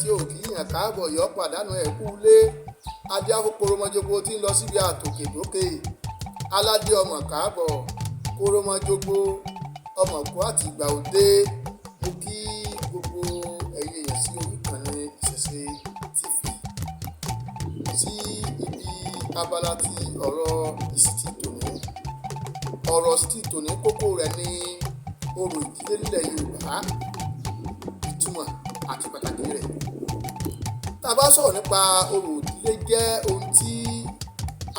tí ò kí yàn káàbọ̀ yọ pàdánù ẹ̀kú lé adé afọ́kọ́rọ́mọjogbo tí ń lọ síbi àtòkèdókè aládé ọmọ káàbọ̀ kọ́rọ́mọjogbo ọmọ kó àti ìgbà òde mo kí gbogbo ẹ̀yin èèyàn sí orí ìkànnì Ìṣẹ̀ṣe TV sí ibi abala ti ọ̀rọ̀ ìsìtì tòní. Ọ̀rọ̀ ìsìtì tòní kókó rẹ̀ ní orò ìdílé nílẹ̀ Yorùbá, ìtumọ̀ àti pàtàkì rẹ̀. Tá a bá sọ̀rọ̀ nípa orò ìdílé jẹ́ ohun tí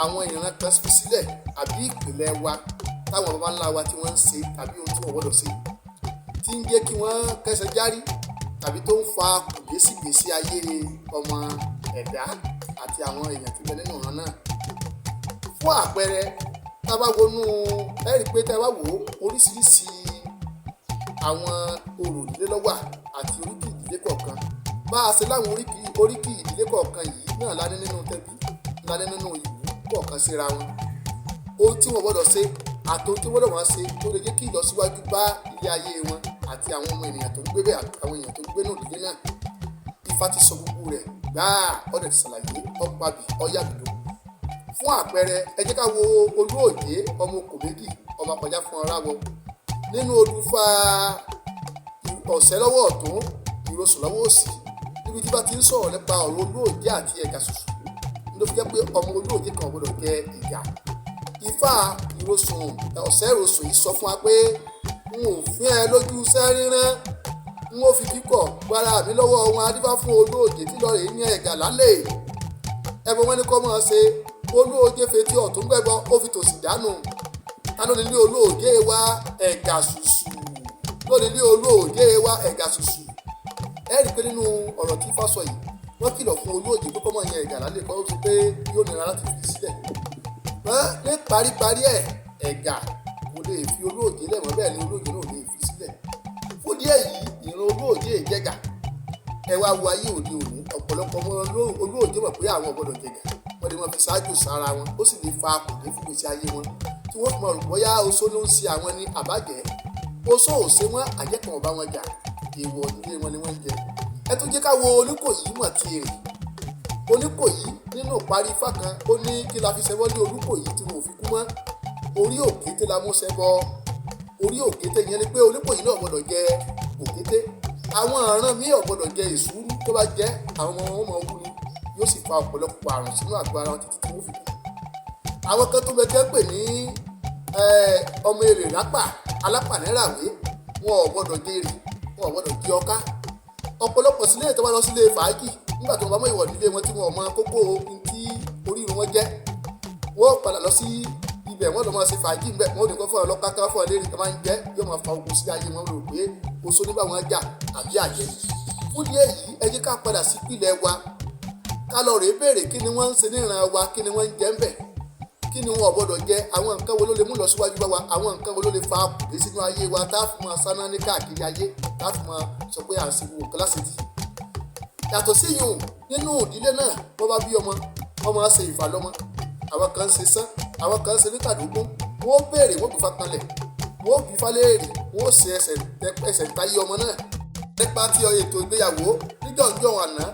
àwọn ìran kan fi sílẹ̀ àbí ìpìlẹ̀ wa táwọn Babańlá wa tí wọ́n ń ṣe tàbí ohun tí wọ́n gbọ́dọ̀ ṣe tí ń jẹ́ kí wọ́n kẹsẹ̀ járí tàbí tó ń fa kùgbésìgbésí ayé ọmọ ẹ̀dá àti àwọn èèyàn tí ń bẹ nínú ìran náà. Fún àpẹẹrẹ, tá a bá wọnú ẹ̀rí pé tá a bá wò ó oríṣiríṣi àwọn orò ìdílé ló wà àti oríkì ìdílé kọ̀ọ̀kan. Bá a ṣe láwọn oríkì ìdílé kọ̀ọ̀kan yìí náà ládé nínú tẹ́bí ládé nínú ìlú kọ̀ọ̀kan síra wọn. Ohun tí wọ́n gbọ́dọ̀ ṣe àti ohun tí wọ́n gbọ́dọ̀ máa ṣe tó lè jẹ́ kí ìlọsíwájú bá ilé ayé wọn àti àwọn ọmọ ènìyàn tó ń gbé bẹ́ẹ̀ àti àwọn èèyàn tó ń gbé náà ìdílé náà. Ifá ti sọ gbogbo rẹ̀ gbáà ọ̀dẹ̀ ti ṣàlàyé ọ̀pàbí ọ̀yàbìdó. Fún àpẹẹrẹ, ẹ jẹ́ ká wo Olúòjé ọmọ Kòméjì ọmọ Apàjá fún ara wọ nínú olùfà ọ̀sẹ̀ lọ́wọ́ ọ̀tún ìrosùn lọ́wọ́ òsì níbi tí bá ti ń sọ̀rọ̀ nípa ọ̀rọ̀ Olúòjé àti ẹ̀gà ṣùṣù ló fi jẹ́ pé ọmọ Olúòjé kan gbọ́dọ̀ jẹ ìyà. Ifá ìrosùn ọ̀sẹ̀ ìrosùn yìí sọ fún wa pé n ò fún ẹ lójú sẹ́rínrán n ó fi kíkọ̀ gbára mi lọ́wọ́ wọn adífá fún Olúòjé tí lọ́ọ̀rẹ́ yín ẹ̀gà lálẹ́ ẹ̀bùn wọn ni kọ́ mọ́ ṣe Olúòjé fetí ọ̀tún gbẹ́bọ ó fi tòsì dànù ta ló nílé Olúòjé wa ẹ̀gà ṣùṣù ló nílé Olúòjé wa ẹ̀gà ṣùṣù. Ẹ rí i pé nínú ọ̀rọ̀ tí Ifá sọ yìí wọ́n kìlọ̀ fún Olúòjé pé kọ́mọ yẹn ẹ̀gà lálẹ́ kọ́ ó fi pé yóò nira láti fi sílẹ̀. Ní paríparí ẹ̀gà kò lè fi Olúòjé lẹ́mọ̀ bẹ́ẹ̀ ni Olúòjé náà lè fi sílẹ̀. Fún díẹ̀ yìí ìran Olúòjé jẹ̀gà ẹ wá wo ayé òde òní ọ̀pọ̀lọpọ̀ ọmọ Olúòjé mọ̀ pé àwọn ọ̀gbọ́dọ̀ jẹ̀gà wọ́n lè wọ́n fi ṣáájú sára wọn ó sì lè fa kòtò fún ìgbésí ayé wọn tí wọ́n fi mọ̀ rò bóyá oṣó ló ń ṣe àwọn ní àbájẹ́ oṣó ò ṣe wọ́n àjẹkàn ọba wọn jà èèwọ̀ nílé wọn ni wọ́n ń jẹ. Ẹ tún jẹ́ ká wo Oníkòyí mọ̀ ti rè Oníkòyí nínú ìparí Ifá kan ó ní kí la fi ṣẹbọ ní Olúkòyí tí wọn ò fi kú mọ́ orí òkété la mú ṣẹbọ orí òkété yẹn ni pé Oníkòyí náà gbọ́dọ̀ jẹ òkété àwọn ọ̀ràn míì ò gbọ́dọ̀ jẹ ìṣúrú tó bá jẹ́ àwọn ọmọ wọn mọ̀ wú ni yóò sì fa ọ̀pọ̀lọpọ̀ àrùn sínú àgọ́ ara wọn títí tí wọ́n fi kú. Àwọn kan tó bẹ tẹ́ pè ní ọmọ èrè lápà alápàníràwé wọn ò gbọ́dọ̀ jẹ èrè wọn ò gbọ́dọ̀ jẹ ọká. Ọ̀pọ̀lọpọ̀ sílé tó bá lọ sílé fàájì nígbà tó bá mọ ìwọ̀ nílé wọn tí wọn mọ kókó ohun tí orírun wọn jẹ́ wọ́n padà lọ sí ibẹ̀ wọ́n lọ máa ṣe fàájì ńbẹ̀ wọ́n ò ní kọ́ fún ọlọ́ká ká fún ọlẹ́rìí tó máa ń jẹ́ yóò máa fa ogun sí ayé wọn rò pé oṣó nígbà wọn jà àbí àjẹ́. Fún díẹ̀ yìí ẹ jẹ́ ká padà sí ìpìlẹ̀ wa ká lọ rèé béèrè kí ni wọ́n ń ṣe níran wa kí ni wọ́n ń jẹ ńbẹ̀ kí ni wọn ò gbọ́dọ̀ jẹ àwọn nǹkan wo ló lè mú lọ síwájú bá wa àwọn nǹkan wo ló lè fa àkùdé sínú ayé wa tá a fi máa sáná ní káàkiri ayé tá a fi máa sọ pé à ń sìnkú nǹkan lásìkò. Yàtọ̀ sí yìí nínú ìdílé náà wọ́n bá bí ọmọ wọ́n máa ṣe ìfàlọ́mọ àwọn kan ń ṣe sán àwọn kan ń ṣe nítàdógún wọ́n béèrè wọ́n bí fakanlẹ̀ wọ́n bí falẹ́rì wọ́n ṣe ẹsẹ̀ táyé ọmọ náà nípa ti ètò ìgbéyàwó níjọ́njọ́ àná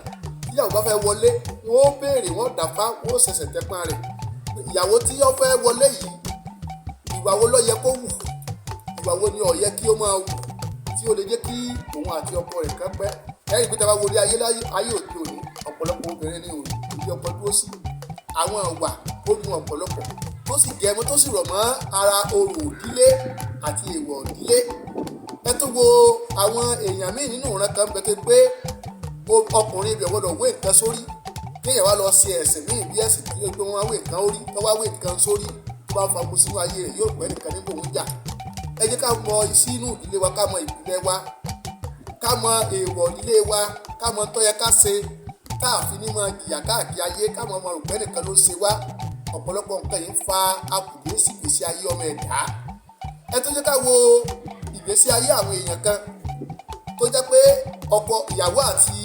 tíyàwó bá fẹ́ wọlé wọ́n béèrè wọ́n dàfá wọ́n ṣẹ̀ṣẹ̀ tẹ́pọ́n rẹ̀ ìyàwó tí ó fẹ́ wọlé yìí ìwà wo ló yẹ kó wù ìwà wo ni ó yẹ kí ó máa wù tí ó lè jẹ́ kí òun àti ọkọ rẹ̀ kan pẹ́ ẹ̀yìn pé tá a bá wọlé ayé òde òní ọ̀pọ̀lọpọ̀ obìnrin ní òní ibi ọkọ dúró sí àwọn ìwà ó nu ọ̀pọ̀lọpọ̀ tó sì gẹ ẹmọ tó sì rọ̀ mọ́ ara orò ìdílé àti èèwọ̀ ìdílé. Ẹ tún wo àwọn èèyàn míì nínú ìran kan bẹ́tẹ̀ pé ọkùnrin ibẹ̀ gbọ́dọ̀ wé nǹkan sórí kéèyàn wá lọ sí ẹ̀sìn míì bí ẹ̀sìn tí wọ́n wá wé nǹkan orí tó wá wé nǹkan sórí tó bá fagbó sínú ayé rẹ̀ yóò pẹ́ nìkan níbo ń jà. Ẹ jẹ́ ká mọ ìsínú ìdílé wa ká mọ ìpìlẹ̀ wa ká mọ èèwọ̀ ìdílé wa ká mọ tó yẹ ká ṣe káàfin ní máa jìyà káàkiri ayé ká mọ ọmọ rògbẹ́ nìkan ló ṣe wá ọ̀pọ̀lọpọ̀ nǹkan yìí ń fa akùdé sí ìgbésí ayé ọmọ ẹ̀dá. Ẹ tó jẹ́ ká wo ìgbésí ayé àwọn èèyàn kan tó jẹ́ pé ọkọ ìyàwó àti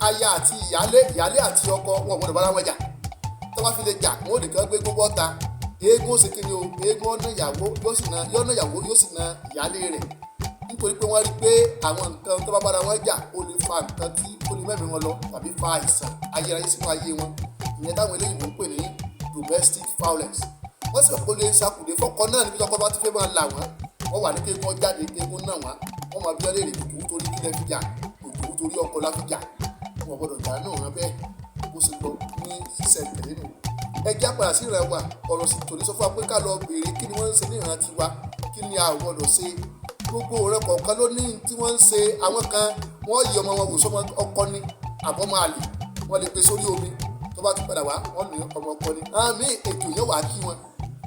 aya àti ìyálé àti ọkọ wọn ò gbọdọ̀ bára wọn jà tó bá fi lè jà wọn ò lè kàn gbé gbogbo ọ̀tá eégún ó sì kí ni o eégún ọ̀nà ìyàwó yóò sì na ìyálé rẹ̀ nítorí pé wọ́n rí pé àwọn nǹkan tó bá bára wọn jà ó lè fa nǹkan tí ó lè mẹ́mìí wọn lọ tàbí fa àìsàn ayérayé sínú ayé wọn, ìyẹn táwọn eléyìí ń pè ní domestic violence. Wọ́n sì kó lè ṣàkùdé fọ́kọ náà níbi tọ́kọ bá ti fẹ́ máa là wọ́n wà ní kéegun jáde kéegun náà wọ́n máa bí ọ́ léèrè kòkòrò torí kílẹ̀ fi jà, kòkòrò torí ọkọ la fi jà, wọn gbọ́dọ̀ jà náà wọn bẹ́ẹ̀ bó ṣe lọ ní ṣíṣẹ́ ìtẹ̀lé nù. Ẹjẹ́ àpàrà sí ìran wa ọ̀rọ̀ sì tòní sọ fún wa pé ká lọ béèrè kí ni wọ́n ń ṣe ní ìran tiwa, kí ni a ò gbọ́dọ̀ ṣe. Gbogbo ọ̀rẹ́ kọ̀ọ̀kan ló ní tí wọ́n ń ṣe. Àwọn kan wọ́n yí ọmọ wọn wò sọ́mọ ọkọ ni àbọ̀ máa lè wọ́n lè gbé sórí omi tó bá ti padà wá wọ́n lè ọmọ ọkọ ni. àmì ètò yẹn wà á kí wọn,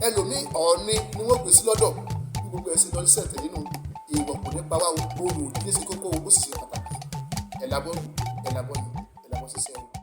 ẹlòmíì ọ̀ọ́ni ni wọ́n gbé sí lọ́dọ̀ bí gbogbo ẹ̀ ṣe lọ sí ẹ̀tẹ̀ nínú èèwọ̀ kò ní pa wá orò ìdílé sí kókó ó sì ṣe pàtàkì. Ẹ̀làbọ̀ ṣiṣẹ́ o.